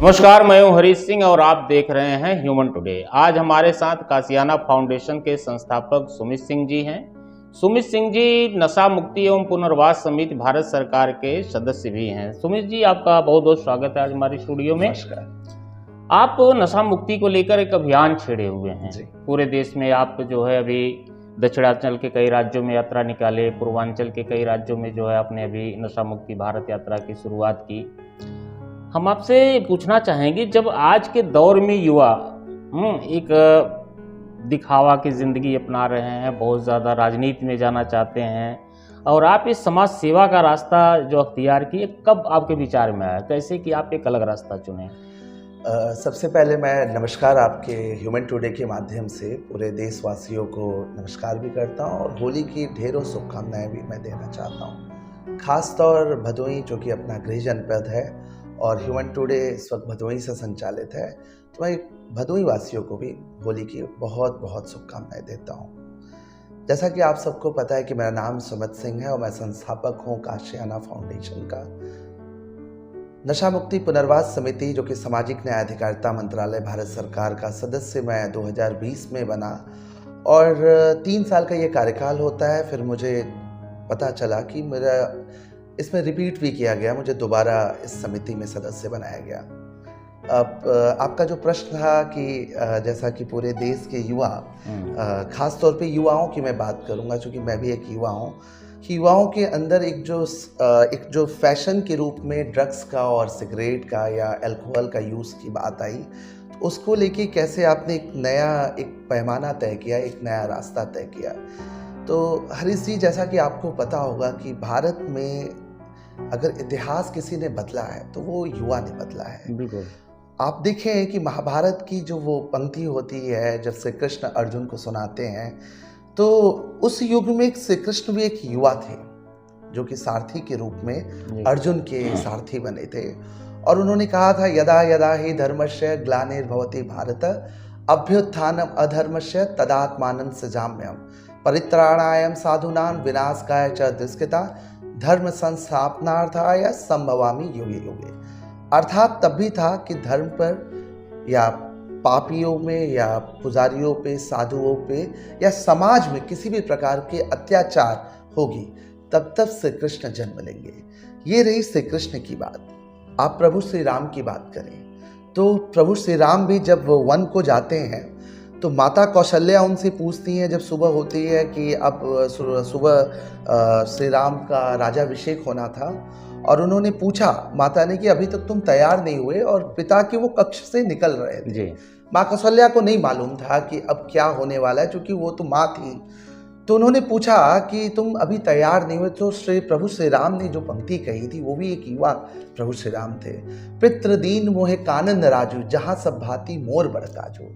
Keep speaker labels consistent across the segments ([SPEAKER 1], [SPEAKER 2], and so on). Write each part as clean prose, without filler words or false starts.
[SPEAKER 1] नमस्कार, मैं हूं हरीश सिंह और आप देख रहे हैं ह्यूमन टुडे। आज हमारे साथ कासियाना फाउंडेशन के संस्थापक सुमित सिंह जी हैं। सुमित सिंह जी नशा मुक्ति एवं पुनर्वास समिति भारत सरकार के सदस्य भी हैं। सुमित जी, आपका बहुत बहुत स्वागत है आज हमारे स्टूडियो में।
[SPEAKER 2] नमस्कार।
[SPEAKER 1] आप नशा मुक्ति को लेकर एक अभियान छेड़े हुए हैं पूरे देश में। आप जो है अभी दक्षिणांचल के कई राज्यों में यात्रा निकाले, पूर्वांचल के कई राज्यों में जो है आपने अभी नशा मुक्ति भारत यात्रा की शुरुआत की। हम आपसे पूछना चाहेंगे, जब आज के दौर में युवा एक दिखावा की ज़िंदगी अपना रहे हैं, बहुत ज़्यादा राजनीति में जाना चाहते हैं, और आप इस समाज सेवा का रास्ता जो अख्तियार किए, कब आपके विचार में आया, कैसे कि आप एक अलग रास्ता चुने?
[SPEAKER 2] सबसे पहले मैं नमस्कार आपके ह्यूमन टुडे के माध्यम से पूरे देशवासियों को नमस्कार भी करता हूँ और होली की ढेरों शुभकामनाएं भी मैं देना चाहता हूँ। खासतौर भदोही जो कि अपना गृह जनपद है और ह्यूमन टुडे इस वक्त भदोही से संचालित है, तो मैं भदोही वासियों को भी होली की बहुत बहुत शुभकामनाएं देता हूँ। जैसा कि आप सबको पता है कि मेरा नाम सुमित सिंह है और मैं संस्थापक हूँ कासियाना फाउंडेशन का। नशा मुक्ति पुनर्वास समिति जो कि सामाजिक न्याय अधिकारिता मंत्रालय भारत सरकार का सदस्य मैं 2020 में बना और 3 साल का ये कार्यकाल होता है। फिर मुझे पता चला कि मेरा इसमें रिपीट भी किया गया, मुझे दोबारा इस समिति में सदस्य बनाया गया। अब आपका जो प्रश्न था कि जैसा कि पूरे देश के युवा, खास तौर पे युवाओं की मैं बात करूंगा क्योंकि मैं भी एक युवा हूँ, कि युवाओं के अंदर एक जो फैशन के रूप में ड्रग्स का और सिगरेट का या अल्कोहल का यूज़ की बात आई, तो उसको लेके कैसे आपने एक पैमाना तय किया, एक नया रास्ता तय किया। तो हरीश जी, जैसा कि आपको पता होगा कि भारत में अगर इतिहास किसी ने बदला है तो वो युवा ने बदला है।
[SPEAKER 1] बिल्कुल।
[SPEAKER 2] आप देखें कि महाभारत की जो वो पंक्ति होती है जब श्री कृष्ण अर्जुन को सुनाते हैं, तो उस युग में श्री कृष्ण भी एक युवा थे जो कि सारथी के रूप में अर्जुन के सारथी बने थे। और उन्होंने कहा था, यदा यदा ही धर्मस्य ग्लानिर्भवति भारत अभ्युत्थानम अधर्मस्य तदात्मानं सृजाम्यहम् परित्राणाय साधूनां विनाशाय च दुष्कृता धर्म संस्थापनार्थाय संभवामि युगे युगे। अर्थात तब भी था कि धर्म पर या पापियों में या पुजारियों पे, साधुओं पे या समाज में किसी भी प्रकार के अत्याचार होगी, तब तब श्री कृष्ण जन्म लेंगे। ये रही श्री कृष्ण की बात। आप प्रभु श्री राम की बात करें तो प्रभु श्री राम भी जब वन को जाते हैं तो माता कौशल्या उनसे पूछती हैं, जब सुबह होती है कि अब सुबह श्री राम का राज्याभिषेक होना था, और उन्होंने पूछा माता ने कि अभी तक तुम तैयार नहीं हुए, और पिता के वो कक्ष से निकल रहे थे। माँ कौशल्या को नहीं मालूम था कि अब क्या होने वाला है, क्योंकि वो तो माँ थी। तो उन्होंने पूछा कि तुम अभी तैयार नहीं हुए, तो प्रभु श्री राम ने जो पंक्ति कही थी, वो भी एक युवा प्रभु श्री राम थे। पितृदीन मोहे कानन राजू जहाँ सब भांति मोर बड़काजू।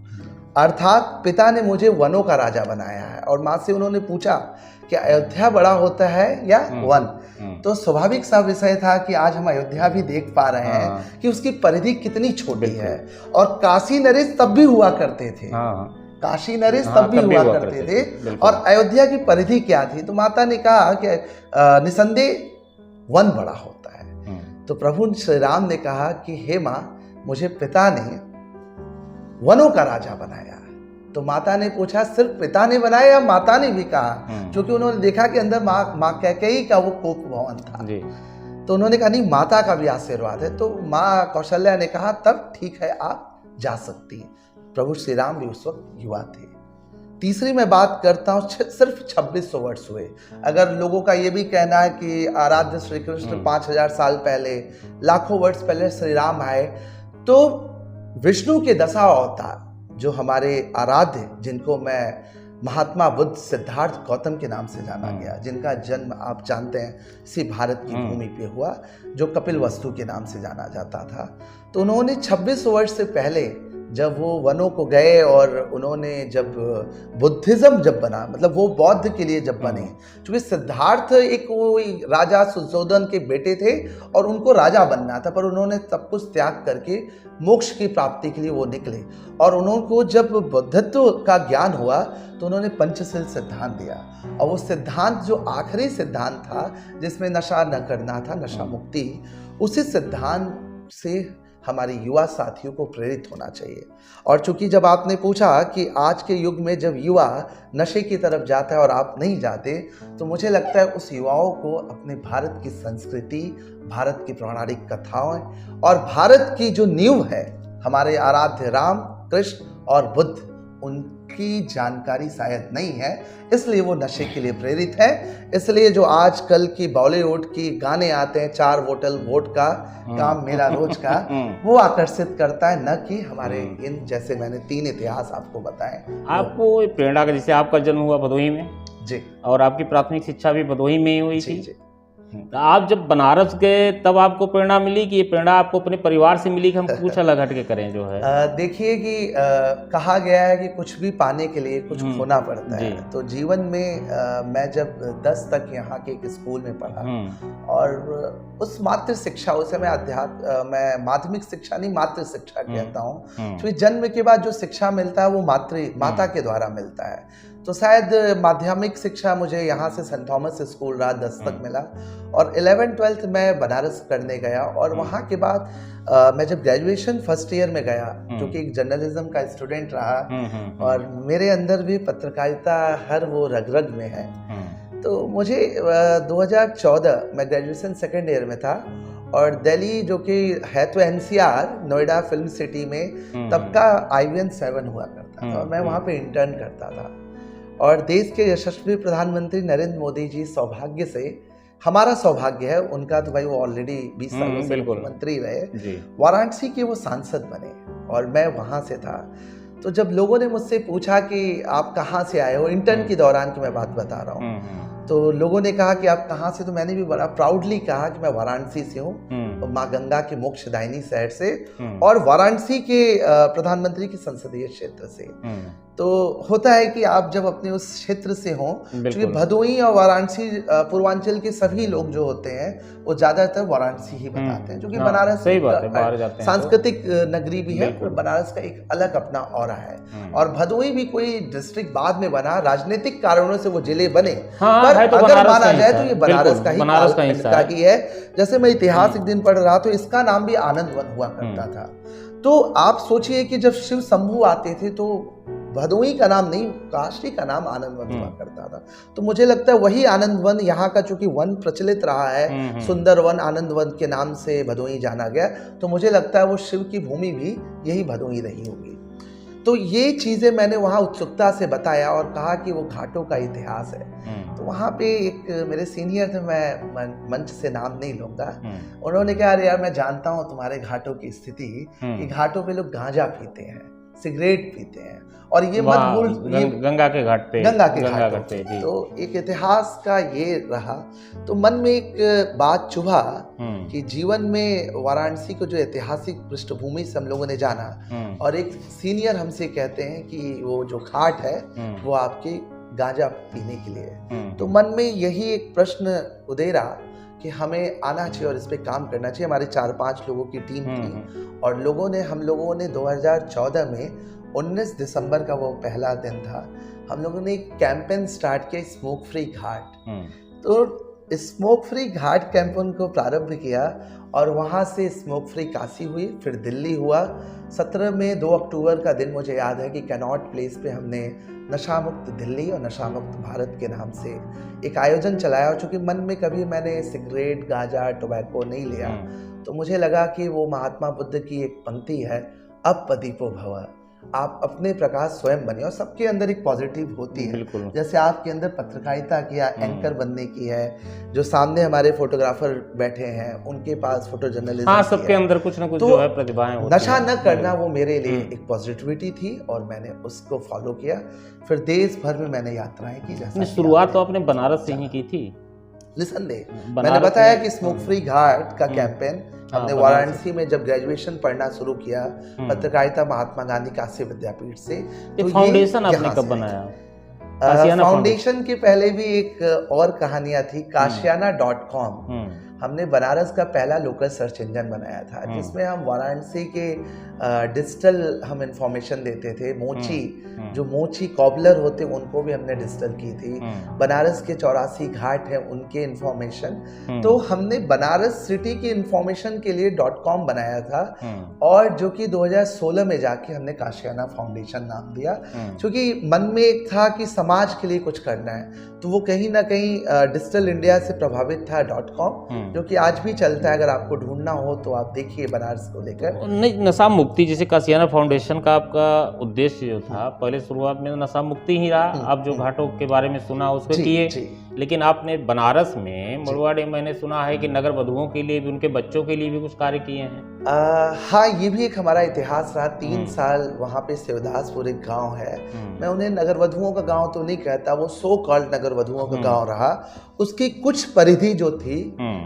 [SPEAKER 2] अर्थात पिता ने मुझे वनों का राजा बनाया है। और माँ से उन्होंने पूछा कि अयोध्या बड़ा होता है या वन। तो स्वाभाविक सा विषय था कि आज हम अयोध्या भी देख पा रहे हैं कि उसकी परिधि कितनी छोटी है। और काशी नरेश तब भी हुआ करते थे, काशी नरेश तब भी हुआ करते थे, और अयोध्या की परिधि क्या थी। तो माता ने कहा कि निसंदेह वन बड़ा होता है। तो प्रभु श्री राम ने कहा कि हे माँ, मुझे पिता ने वनों का राजा बनाया। तो माता ने पूछा, सिर्फ पिता ने बनाया या माता ने भी कहा? क्योंकि उन्होंने देखा कि अंदर माँ कैकेयी का वो कोप भवन था। तो उन्होंने कहा नहीं, माता का भी आशीर्वाद है। तो माँ कौशल्या ने कहा, तब ठीक है, आप जा सकती हैं। प्रभु श्री राम भी उस वक्त युवा थे। तीसरी मैं बात करता हूँ, सिर्फ 2600 वर्ष हुए। अगर लोगों का ये भी कहना है कि आराध्य श्री कृष्ण 5000 साल पहले, लाखों वर्ष पहले श्री राम आए, तो विष्णु के 10 अवतार जो हमारे आराध्य, जिनको मैं महात्मा बुद्ध, सिद्धार्थ गौतम के नाम से जाना गया, जिनका जन्म आप जानते हैं इसी भारत की भूमि पे हुआ, जो कपिलवस्तु के नाम से जाना जाता था। तो उन्होंने 2600 वर्ष से पहले जब वो वनों को गए और उन्होंने जब बुद्धिज्म जब बना, मतलब वो बौद्ध के लिए जब बने, क्योंकि सिद्धार्थ एक वो राजा सुशोधन के बेटे थे और उनको राजा बनना था, पर उन्होंने सब कुछ त्याग करके मोक्ष की प्राप्ति के लिए वो निकले। और उनको जब बुद्धत्व का ज्ञान हुआ तो उन्होंने पंचशील सिद्धांत दिया, और वो सिद्धांत जो आखिरी सिद्धांत था जिसमें नशा न करना था, नशा मुक्ति, उसी सिद्धांत से हमारे युवा साथियों को प्रेरित होना चाहिए। और चूंकि जब आपने पूछा कि आज के युग में जब युवा नशे की तरफ जाता है और आप नहीं जाते, तो मुझे लगता है उस युवाओं को अपने भारत की संस्कृति, भारत की पौराणिक कथाओं और भारत की जो नींव है, हमारे आराध्य राम, कृष्ण और बुद्ध, उनकी जानकारी शायद नहीं है, इसलिए वो नशे के लिए प्रेरित है। इसलिए जो आजकल की बॉलीवुड की गाने आते हैं, 4 बोतल वोट का काम मेरा रोज का, वो आकर्षित करता है, न कि हमारे इन जैसे मैंने 3 इतिहास आपको बताए।
[SPEAKER 1] आपको प्रेरणा का, जैसे आपका जन्म हुआ भदोही में
[SPEAKER 2] जी,
[SPEAKER 1] और आपकी प्राथमिक शिक्षा भी भदोही में ही हुई
[SPEAKER 2] जी,
[SPEAKER 1] थी।
[SPEAKER 2] जी।
[SPEAKER 1] तो आप जब बनारस गए तब आपको प्रेरणा मिली कि ये प्रेरणा आपको अपने परिवार से मिली कि हम कुछ अलग हट के करें जो है?
[SPEAKER 2] देखिए कि कहा गया है कि कुछ भी पाने के लिए कुछ खोना पड़ता है। तो जीवन में मैं जब 10 तक यहाँ के एक स्कूल में पढ़ा और उस मातृ शिक्षा, उसे मैं माध्यमिक शिक्षा नहीं मातृ शिक्षा कहता हूँ, क्योंकि जन्म के बाद जो शिक्षा मिलता है वो माता के द्वारा मिलता है। तो शायद माध्यमिक शिक्षा मुझे यहाँ से सेंट थॉमस स्कूल रहा, 10 तक मिला, और 11th-12th मैं बनारस करने गया। और वहाँ के बाद मैं जब ग्रेजुएशन फर्स्ट ईयर में गया, जो कि एक जर्नलिज्म का स्टूडेंट रहा, और मेरे अंदर भी पत्रकारिता हर वो रग-रग में है। तो मुझे 2014 मैं ग्रेजुएशन सेकेंड ईयर में था, और दिल्ली जो कि है तो NCR, नोएडा फिल्म सिटी में तब का IVN 7 हुआ करता था, और मैं वहाँ पे इंटर्न करता था। और देश के यशस्वी प्रधानमंत्री नरेंद्र मोदी जी, सौभाग्य से, हमारा सौभाग्य है, उनका तो भाई वो ऑलरेडी 20 सालों से मुख्यमंत्री रहे, वाराणसी के वो सांसद बने और मैं वहाँ से था। तो जब लोगों ने मुझसे पूछा कि आप कहाँ से आए हो, इंटर्न के दौरान की मैं बात बता रहा हूँ, तो लोगों ने कहा कि आप कहाँ से, तो मैंने भी बड़ा प्राउडली कहा कि मैं वाराणसी से हूँ, माँ गंगा के मोक्षदायिनी शहर से, और वाराणसी के प्रधानमंत्री के संसदीय क्षेत्र से। तो होता है कि आप जब अपने उस क्षेत्र से हों, क्योंकि भदोही और वाराणसी, पूर्वांचल के सभी लोग जो होते हैं वो ज्यादातर वाराणसी ही बताते हैं, जो कि बनारस सांस्कृतिक नगरी भी है, पर बनारस का एक अलग अपना ऑरा है। और भदोही भी कोई डिस्ट्रिक्ट बाद में बना, राजनीतिक कारणों से वो जिले बने, पर अगर माना जाए तो ये बनारस का ही है। जैसे मैं इतिहास एक दिन पढ़ रहा तो इसका नाम भी आनंदवन हुआ करता था। तो आप सोचिए कि जब शिव शंभू आते थे तो भदोही का नाम नहीं, काशी का नाम आनंदवन हुआ करता था। तो मुझे लगता है वही आनंदवन, यहाँ का चूंकि वन प्रचलित रहा है, सुंदर वन, आनंदवन के नाम से भदोही जाना गया, तो मुझे लगता है वो शिव की भूमि भी यही भदोही रही होगी। तो ये चीजें मैंने वहाँ उत्सुकता से बताया और कहा कि वो घाटों का इतिहास है। तो वहाँ पे एक मेरे सीनियर थे, मैं मंच से नाम नहीं लूंगा, उन्होंने कहा, अरे यार मैं जानता हूँ तुम्हारे घाटों की स्थिति, कि घाटों पे लोग गांजा पीते हैं, सिगरेट पीते हैं, और ये मत भूल,
[SPEAKER 1] गंगा के घाट पे,
[SPEAKER 2] गंगा के घाट पे। तो एक इतिहास का ये रहा, तो मन में एक बात चुभा कि जीवन में वाराणसी को जो ऐतिहासिक पृष्ठभूमि से हम लोगों ने जाना, और एक सीनियर हमसे कहते हैं कि वो जो घाट है वो आपके गांजा पीने के लिए। तो मन में यही एक प्रश्न उदेरा कि हमें आना चाहिए और इस पे काम करना चाहिए। हमारे 4-5 लोगों की टीम थी, और हम लोगों ने 2014 में 19 दिसंबर का वो पहला दिन था, हम लोगों ने एक कैंपेन स्टार्ट किया, स्मोक फ्री घाट। तो स्मोक फ्री घाट कैंपेन को प्रारंभ किया, और वहाँ से स्मोक फ्री काशी हुई, फिर दिल्ली हुआ। 17 में 2 अक्टूबर का दिन मुझे याद है कि कैनॉट प्लेस पे हमने नशा मुक्त दिल्ली और नशा मुक्त भारत के नाम से एक आयोजन चलाया। और चूंकि मन में कभी मैंने सिगरेट, गांजा, टोबैको नहीं लिया, तो मुझे लगा कि वो महात्मा बुद्ध की एक पंक्ति है, अपदीपो भव, आप अपने प्रकाश स्वयं बने, और सबके अंदर एक पॉजिटिव होती है। जैसे आपके अंदर पत्रकारिता की या एंकर बनने की है, जो सामने हमारे फोटोग्राफर बैठे हैं उनके पास फोटो जर्नलिज्म,
[SPEAKER 1] हाँ, सबके अंदर कुछ ना कुछ जो है प्रतिभाएं होती हैं।
[SPEAKER 2] नशा न करना वो मेरे लिए एक पॉजिटिविटी थी, और मैंने उसको फॉलो किया। फिर देश भर में मैंने यात्राएं की। जैसे
[SPEAKER 1] शुरुआत तो आपने बनारस से ही की थी।
[SPEAKER 2] मैंने बताया कि स्मोक फ्री घाट का कैंपेन हमने वाराणसी में जब ग्रेजुएशन पढ़ना शुरू किया, पत्रकारिता महात्मा गांधी काशी विद्यापीठ से।
[SPEAKER 1] तो फाउंडेशन आपने कब बनाया?
[SPEAKER 2] फाउंडेशन के पहले भी एक और कहानियां थी, काशियाना.com हमने बनारस का पहला लोकल सर्च इंजन बनाया था, जिसमें हम वाराणसी के डिजिटल हम इंफॉर्मेशन देते थे। मोची, जो मोची कॉबलर होते उनको भी हमने डिजिटल की थी। बनारस के 84 घाट हैं उनके इंफॉर्मेशन। तो हमने बनारस सिटी की इंफॉर्मेशन के लिए .com बनाया था, और जो कि 2016 में जाके हमने काशियाना फाउंडेशन नाम दिया, क्योंकि मन में एक था कि समाज के लिए कुछ करना है। तो वो कहीं ना कहीं डिजिटल इंडिया से प्रभावित था .com, जो कि आज भी चलता है। अगर आपको ढूंढना हो तो आप देखिए बनारस को लेकर।
[SPEAKER 1] नशा मुक्ति, जैसे काशियाना फाउंडेशन का आपका उद्देश्य जो था, पहले शुरुआत में नशा मुक्ति ही रहा। आप जो घाटों के बारे में सुना उसको किए, लेकिन आपने बनारस में मड़वाड़े, मैंने सुना है कि नगर वधुओं के लिए भी, उनके बच्चों के लिए भी कुछ कार्य किए हैं।
[SPEAKER 2] हाँ, ये भी एक हमारा इतिहास रहा। 3 साल वहाँ पे शिवदासपुर एक गांव है, मैं उन्हें नगर वधुओं का गांव तो नहीं कहता, वो सो कॉल्ड नगर वधुओं का गांव रहा। उसकी कुछ परिधि जो थी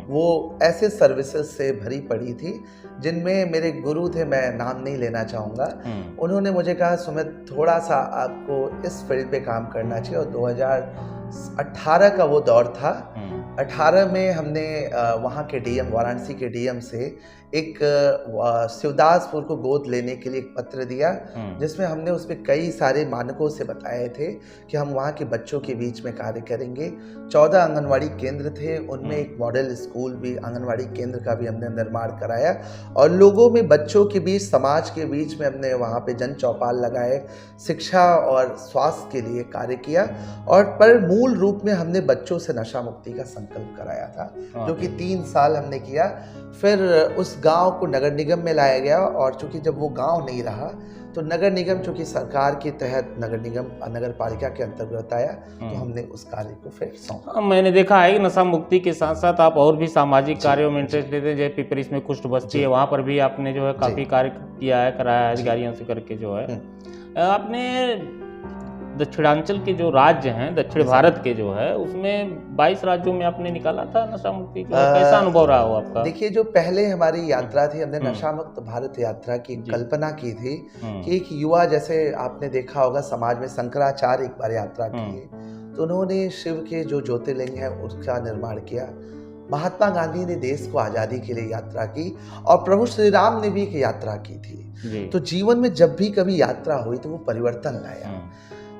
[SPEAKER 2] वो ऐसे सर्विसेज से भरी पड़ी थी, जिनमें मेरे गुरु थे, मैं नाम नहीं लेना चाहूँगा। उन्होंने मुझे कहा, सुमित थोड़ा सा आपको इस फील्ड पे काम करना चाहिए। और 2018 का वो दौर था। 18 में हमने वहाँ के डीएम, वाराणसी के डीएम से एक शिवदासपुर को गोद लेने के लिए एक पत्र दिया, जिसमें हमने उस पर कई सारे मानकों से बताए थे कि हम वहाँ के बच्चों के बीच में कार्य करेंगे। 14 आंगनवाड़ी केंद्र थे, उनमें एक मॉडल स्कूल भी, आंगनवाड़ी केंद्र का भी हमने निर्माण कराया, और लोगों में, बच्चों के बीच, समाज के बीच में हमने वहाँ पे जन चौपाल लगाए, शिक्षा और स्वास्थ्य के लिए कार्य किया। और पर मूल रूप में हमने बच्चों से नशा मुक्ति का संकल्प कराया था, जो कि 3 साल हमने किया। फिर उस गांव को नगर निगम में लाया गया, और चूंकि जब वो गांव नहीं रहा तो नगर निगम, चूंकि सरकार के तहत नगर निगम नगर पालिका के अंतर्गत आया, तो हमने उस कार्य को फिर सौंपा।
[SPEAKER 1] मैंने देखा है कि नशा मुक्ति के साथ साथ आप और भी सामाजिक कार्यों में इंटरेस्ट लेते हैं। जैसे पिपरिस में कुष्ठ बस्ती है, वहाँ पर भी आपने जो है काफी कार्य किया है, कराया है अधिकारियों से करके जो है। आपने दक्षिणांचल के जो राज्य हैं, दक्षिण भारत के जो है, उसमें 22 राज्यों में आपने निकाला था नशा मुक्ति का। कैसा अनुभव रहा हो आपका?
[SPEAKER 2] देखिए, जो पहले हमारी यात्रा थी, हमने नशा मुक्त भारत यात्रा की कल्पना की थी कि एक युवा, जैसे आपने देखा होगा समाज में शंकराचार्य एक बार यात्रा किए, तो उन्होंने शिव के जो ज्योतिर्लिंग है उसका निर्माण किया। महात्मा गांधी ने देश को आज़ादी के लिए यात्रा की, और प्रभु श्री राम ने भी एक यात्रा की थी। तो जीवन में जब भी कभी यात्रा हुई तो वो परिवर्तन लाया।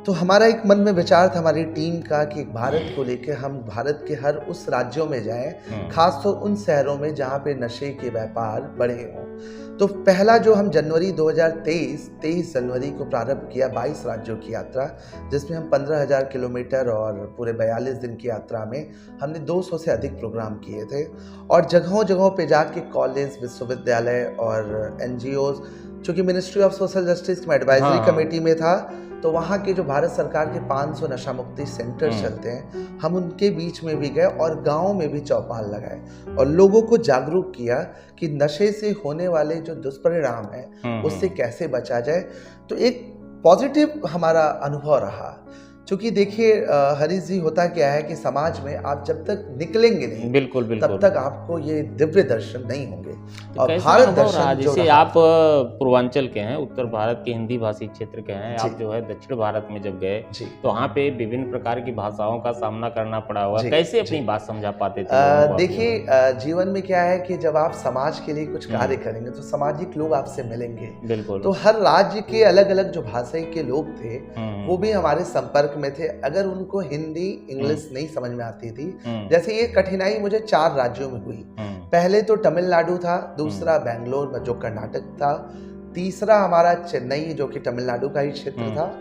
[SPEAKER 2] तो हमारा एक मन में विचार था हमारी टीम का कि भारत को लेकर हम भारत के हर उस राज्यों में जाएं, खासतौर उन शहरों में जहाँ पे नशे के व्यापार बढ़े हों। तो पहला जो हम जनवरी 23 जनवरी को प्रारंभ किया 22 राज्यों की यात्रा, जिसमें हम 15,000 किलोमीटर और पूरे 42 दिन की यात्रा में हमने 200 से अधिक प्रोग्राम किए थे। और जगहों जगहों पे जाके कॉलेज, विश्वविद्यालय और NGOs, चूँकि मिनिस्ट्री ऑफ सोशल जस्टिस में एडवाइजरी कमेटी में था, तो वहाँ के जो भारत सरकार के 500 नशा मुक्ति सेंटर चलते हैं, हम उनके बीच में भी गए और गाँव में भी चौपाल लगाए और लोगों को जागरूक किया कि नशे से होने वाले जो दुष्परिणाम हैं उससे कैसे बचा जाए। तो एक पॉजिटिव हमारा अनुभव रहा। क्योंकि देखिए हरीश जी, होता क्या है कि समाज में आप जब तक निकलेंगे नहीं,
[SPEAKER 1] बिल्कुल
[SPEAKER 2] तब तक आपको ये दिव्य दर्शन नहीं होंगे।
[SPEAKER 1] तो और भारत दर्शन, जैसे आप पूर्वांचल के हैं, उत्तर भारत के हिंदी भाषी क्षेत्र के हैं, आप जो है दक्षिण भारत में जब गए तो वहाँ पे विभिन्न प्रकार की भाषाओं का सामना करना पड़ा होगा, कैसे अपनी बात समझा पाते थे?
[SPEAKER 2] देखिए, जीवन में क्या है कि जब आप समाज के लिए कुछ कार्य करेंगे तो सामाजिक लोग आपसे मिलेंगे।
[SPEAKER 1] बिल्कुल।
[SPEAKER 2] तो हर राज्य के अलग अलग जो भाषा के लोग थे वो भी हमारे संपर्क में थे। अगर उनको हिंदी, इंग्लिश नहीं समझ में आती थी, जैसे ये कठिनाई मुझे 4 राज्यों में हुई। पहले तो तमिलनाडु था, दूसरा बेंगलोर जो कर्नाटक था, तीसरा हमारा चेन्नई जो कि तमिलनाडु का ही क्षेत्र था,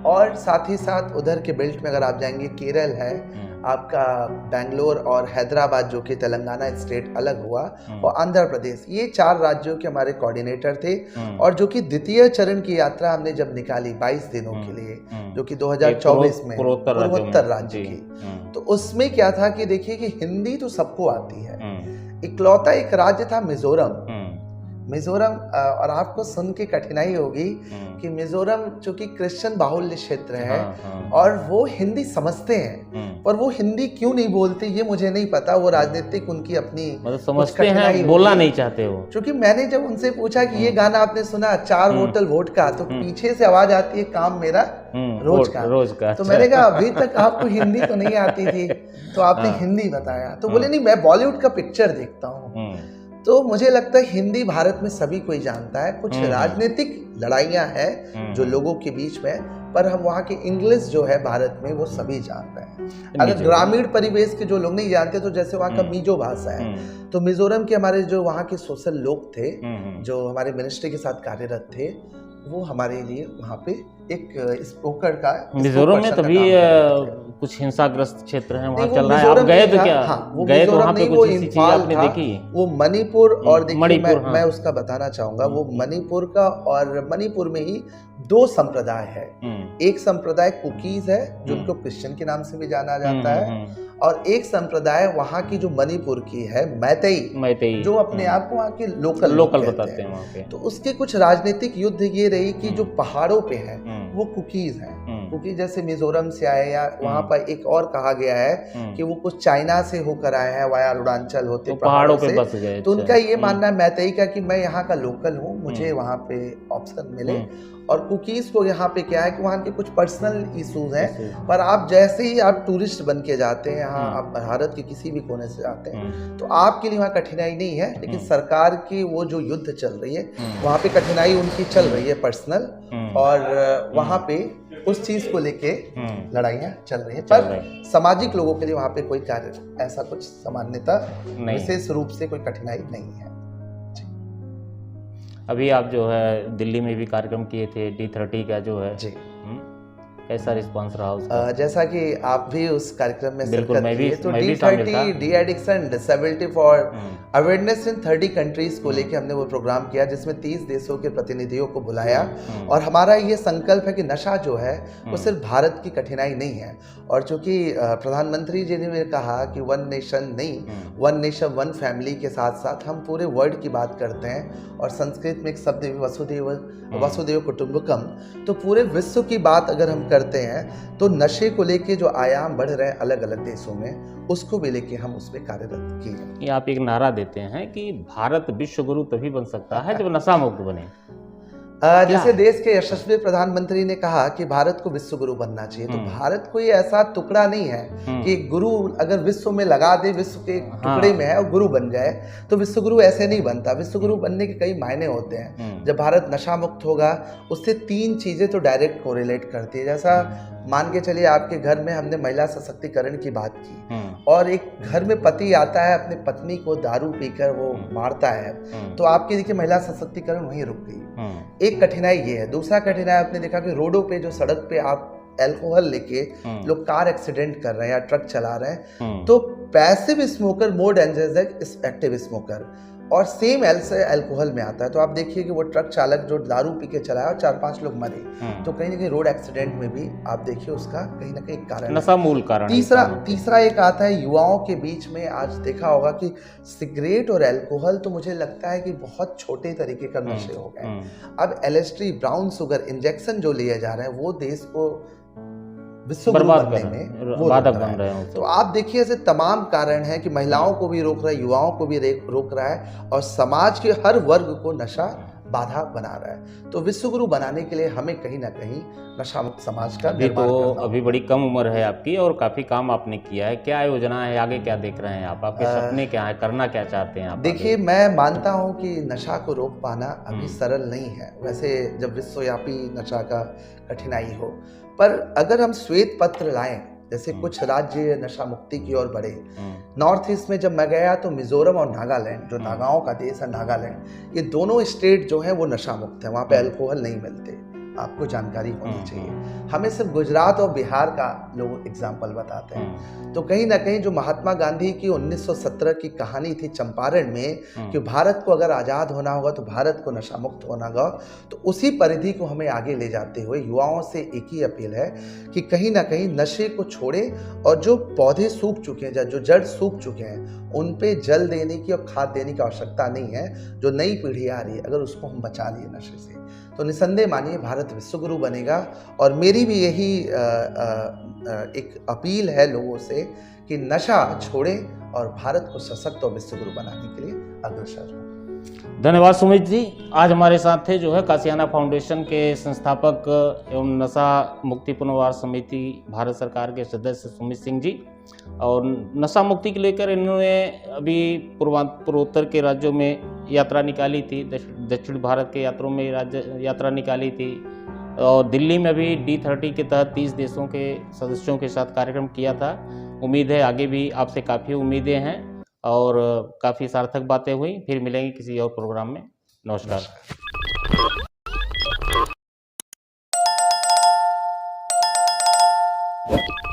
[SPEAKER 2] और साथ ही साथ उधर के बेल्ट में अगर आप जाएंगे केरल है आपका, बेंगलोर और हैदराबाद जो कि तेलंगाना स्टेट अलग हुआ, और आंध्र प्रदेश। ये 4 राज्यों के हमारे कोऑर्डिनेटर थे। और जो कि द्वितीय चरण की यात्रा हमने जब निकाली 22 दिनों के लिए, जो कि 2024 में पूर्वोत्तर राज्य की, तो उसमें क्या था कि देखिए कि हिंदी तो सबको आती है। इकलौता एक राज्य था मिजोरम, मिजोरम और आपको सुन के कठिनाई होगी कि मिजोरम चूंकि क्रिश्चियन बाहुल्य क्षेत्र है और वो हिंदी समझते हैं, पर वो हिंदी क्यों नहीं बोलते ये मुझे नहीं पता। वो राजनीतिक उनकी अपनी
[SPEAKER 1] मतलब समझते हैं, बोलना नहीं चाहते हो।
[SPEAKER 2] क्योंकि मैंने जब उनसे पूछा कि ये गाना आपने सुना 4 बोतल वोडका, तो पीछे से आवाज आती है काम मेरा रोज का। तो मैंने कहा अभी तक आपको हिंदी तो नहीं आती थी, तो आपने हिंदी बताया। तो बोले नहीं, मैं बॉलीवुड का पिक्चर देखता हूँ। तो मुझे लगता है हिंदी भारत में सभी कोई जानता है। कुछ राजनीतिक लड़ाइयाँ हैं जो लोगों के बीच में, पर हम वहाँ की इंग्लिश जो है भारत में वो सभी जान रहे हैं। अगर ग्रामीण परिवेश के जो लोग नहीं जानते, तो जैसे वहाँ का मिजो भाषा है, तो मिजोरम के हमारे जो वहाँ के सोशल लोग थे जो हमारे मिनिस्ट्री के साथ कार्यरत थे, वो हमारे लिए वहाँ पे एक स्पोकर का
[SPEAKER 1] मिजोरम में तभी कुछ हिंसाग्रस्त क्षेत्र है वहाँ चल रहा है। आप गए तो क्या?
[SPEAKER 2] हाँ, वो
[SPEAKER 1] गए तो वहाँ पे कुछ ऐसी चीज आपने देखी?
[SPEAKER 2] वो मणिपुर और देखिए मैं उसका बताना चाहूंगा, वो मणिपुर का, और मणिपुर में ही 2 संप्रदाय है। एक संप्रदाय कुकीज है जो उनको क्रिश्चियन के नाम से भी जाना जाता है, और एक संप्रदाय वहाँ की जो मणिपुर की है मैतेई, जो अपने आप को वहाँ के लोकल बताते हैं वहाँ पे। तो उसके कुछ राजनीतिक युद्ध ये रही कि जो पहाड़ों पे है वो कुकीज हैं। कुकीज जैसे मिजोरम से आए, या वहाँ पर एक और कहा गया है कि वो कुछ चाइना से होकर आए हैं, वाया अरुणाचल होते तो पहाड़ों पे बस गए। तो उनका ये मानना है मैतेई का कि मैं यहाँ का लोकल हूँ, मुझे वहाँ पे ऑप्शन मिले। और कुकीज को यहाँ पे क्या है कि वहाँ के कुछ पर्सनल इश्यूज हैं, पर आप जैसे ही आप टूरिस्ट बन के जाते हैं यहाँ, आप भारत के किसी भी कोने से जाते हैं, तो आपके लिए वहाँ कठिनाई नहीं है। लेकिन सरकार की वो जो युद्ध चल रही है वहाँ पे कठिनाई उनकी चल रही है पर्सनल, और वहाँ पे उस चीज को लेके लड़ाइयाँ चल रही है। पर सामाजिक लोगों के लिए वहाँ पे कोई कार्य ऐसा कुछ सामान्यता विशेष रूप से कोई कठिनाई नहीं है।
[SPEAKER 1] अभी आप जो है दिल्ली में भी कार्यक्रम किए थे, D30 का जो है जी, कैसा रिस्पांस रहा उसका?
[SPEAKER 2] जैसा कि आप भी उस कार्यक्रम में शिरकत किए, तो D30 de addiction disability for awareness in 30 countries को लेके हमने वो प्रोग्राम किया, जिसमें 30 देशों के प्रतिनिधियों को बुलाया। और हमारा ये संकल्प है कि नशा जो है वो सिर्फ भारत की कठिनाई नहीं है। और चूंकि प्रधानमंत्री जी ने कहा कि 1 नेशन नहीं, 1 नेशन 1 फैमिली के साथ साथ हम पूरे वर्ल्ड की बात करते हैं, और संस्कृत में एक शब्द वसुदेव कुटुंबकम, तो पूरे विश्व की बात अगर हम करते हैं, तो नशे को लेके जो आयाम बढ़ रहे हैं अलग अलग देशों में, उसको भी लेके हम उस पर कार्यरत किए।
[SPEAKER 1] ये आप एक नारा देते हैं कि भारत विश्व गुरु तभी बन सकता है जब नशा मुक्त बने।
[SPEAKER 2] जैसे देश के यशस्वी प्रधानमंत्री ने कहा कि भारत को विश्व गुरु बनना चाहिए, तो भारत कोई ऐसा टुकड़ा नहीं है कि गुरु अगर विश्व में लगा दे, विश्व के टुकड़े में है और गुरु बन जाए, तो विश्व गुरु ऐसे नहीं बनता। विश्व गुरु बनने के कई मायने होते हैं। जब भारत नशा मुक्त होगा, उससे 3 चीजें तो डायरेक्ट कोरिलेट करती है। जैसा मान के चलिए आपके घर में हमने महिला सशक्तिकरण की बात की, और एक घर में पति आता है अपनी पत्नी को दारू पीकर वो मारता है, तो आपकी देखिए महिला सशक्तिकरण वहीं रुक गई। एक कठिनाई ये है। दूसरा कठिनाई आपने देखा कि रोडों पे जो सड़क पे आप अल्कोहल लेके लोग कार एक्सीडेंट कर रहे हैं या ट्रक चला रहे हैं, तो पैसिव स्मोकर मोर डेंजरस है एक्टिव स्मोकर, और सेम अल्कोहल में आता है। तो आप देखिए कि वो ट्रक चालक जो दारू पी के चलाया और 4-5 लोग मरे, तो कहीं ना कहीं रोड एक्सीडेंट में भी आप देखिए उसका कहीं ना कहीं कारण,
[SPEAKER 1] नशा मूल कारण।
[SPEAKER 2] तीसरा एक आता है युवाओं के बीच में। आज देखा होगा कि सिगरेट और अल्कोहल तो मुझे लगता है कि बहुत छोटे तरीके का नशे हो गए। अब LSD ब्राउन शुगर इंजेक्शन जो लिए जा रहे हैं, वो देश को विश्व गुरु बनने में वो बाधक बन रहे हैं। तो आप देखिए ऐसे तमाम कारण हैं कि महिलाओं को भी रोक रहा है, युवाओं को भी रोक रहा है, और समाज के हर वर्ग को नशा बाधा बना रहा है। तो विश्व गुरु बनाने के लिए हमें कहीं ना कहीं नशा मुक्त समाज का निर्माण करना होगा।
[SPEAKER 1] अभी बड़ी कम उम्र है आपकी और काफी काम आपने किया है। क्या योजना है, आगे क्या देख रहे हैं आप? आपके सपने क्या है, करना क्या चाहते हैं आप?
[SPEAKER 2] देखिए, मैं मानता हूं कि नशा को रोक पाना अभी सरल नहीं है। वैसे जब विश्वव्यापी नशा का कठिनाई हो, पर अगर हम श्वेत पत्र लाएं, जैसे कुछ राज्य नशा मुक्ति की ओर बढ़े। नॉर्थ ईस्ट में जब मैं गया तो मिजोरम और नागालैंड, जो नागाओं का देश है नागालैंड, ये दोनों स्टेट जो है वो नशा मुक्त है। वहाँ पे अल्कोहल नहीं मिलते, आपको जानकारी होनी चाहिए। हमें सिर्फ गुजरात और बिहार का लोग एग्जाम्पल बताते हैं। तो कहीं ना कहीं जो महात्मा गांधी की 1917 की कहानी थी चंपारण में कि भारत को अगर आज़ाद होना होगा तो भारत को नशा मुक्त होना होगा, तो उसी परिधि को हमें आगे ले जाते हुए युवाओं से एक ही अपील है कि कहीं ना कहीं नशे को छोड़ें और जो पौधे सूख चुके हैं, जो जड़ सूख चुके हैं, उन पे जल देने की और खाद देने की आवश्यकता नहीं है। जो नई पीढ़ी आ रही है, अगर उसको हम बचा लिए नशे से, तो निसंदेह मानिए भारत विश्वगुरु बनेगा। और मेरी भी यही एक अपील है लोगों से कि नशा छोड़ें और भारत को सशक्त और विश्वगुरु बनाने के लिए अग्रसर हों।
[SPEAKER 1] धन्यवाद सुमित जी। आज हमारे साथ थे जो है कासियाना फाउंडेशन के संस्थापक एवं नशा मुक्ति पुनर्वास समिति भारत सरकार के सदस्य सुमित सिंह जी। और नशा मुक्ति को लेकर इन्होंने अभी पूर्वोत्तर के राज्यों में यात्रा निकाली थी, दक्षिण भारत के यात्रों में यात्रा निकाली थी, और दिल्ली में भी D30 के तहत 30 देशों के सदस्यों के साथ कार्यक्रम किया था। उम्मीद है आगे भी आपसे काफ़ी उम्मीदें हैं और काफ़ी सार्थक बातें हुई। फिर मिलेंगे किसी और प्रोग्राम में। नमस्कार।